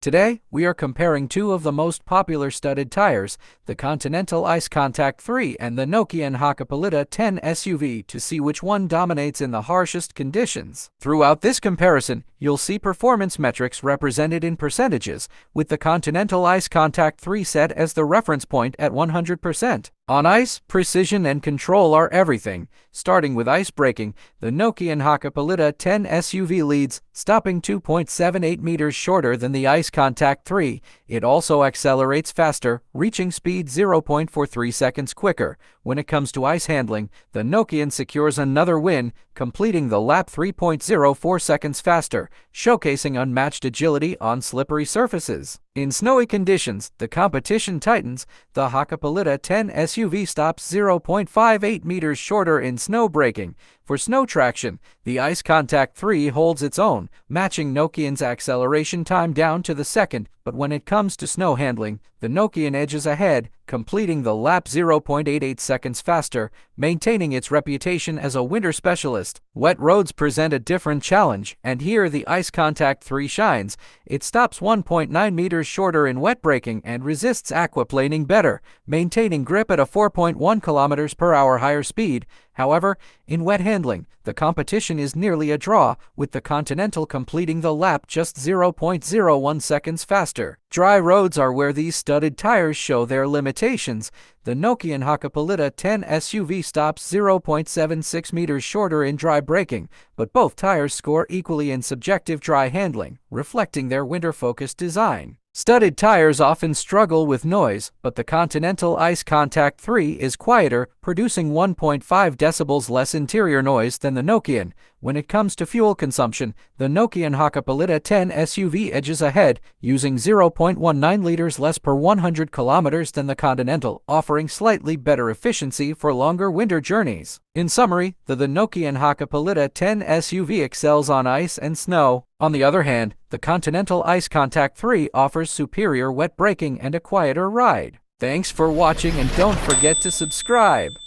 Today, we are comparing two of the most popular studded tires, the Continental IceContact 3 and the Nokian Hakkapeliitta 10 SUV, to see which one dominates in the harshest conditions. Throughout this comparison, you'll see performance metrics represented in percentages, with the Continental IceContact 3 set as the reference point at 100%. On ice, precision and control are everything. Starting with ice braking, the Nokian Hakkapeliitta 10 SUV leads, stopping 2.78 meters shorter than the IceContact 3. It also accelerates faster, reaching speed 0.43 seconds quicker. When it comes to ice handling, the Nokian secures another win, completing the lap 3.04 seconds faster, showcasing unmatched agility on slippery surfaces. In snowy conditions, the competition tightens. The Hakkapeliitta 10 SUV stops 0.58 meters shorter in snow braking. For snow traction, the IceContact 3 holds its own, matching Nokian's acceleration time down to the second, but when it comes to snow handling, the Nokian edges ahead, completing the lap 0.88 seconds faster, maintaining its reputation as a winter specialist. Wet roads present a different challenge, and here the IceContact 3 shines. It stops 1.9 meters shorter in wet braking and resists aquaplaning better, maintaining grip at a 4.1 kilometers per hour higher speed. However, in wet handling, the competition is nearly a draw, with the Continental completing the lap just 0.01 seconds faster. Dry roads are where these studded tires show their limitations. The Nokian Hakkapeliitta 10 SUV stops 0.76 meters shorter in dry braking, but both tires score equally in subjective dry handling, reflecting their winter-focused design. Studded tires often struggle with noise, but the Continental IceContact 3 is quieter, producing 1.5 decibels less interior noise than the Nokian. When it comes to fuel consumption, the Nokian Hakkapeliitta 10 SUV edges ahead, using 0.19 liters less per 100 kilometers than the Continental, offering slightly better efficiency for longer winter journeys. In summary, the Nokian Hakkapeliitta 10 SUV excels on ice and snow. On the other hand, the Continental IceContact 3 offers superior wet braking and a quieter ride. Thanks for watching, and don't forget to subscribe.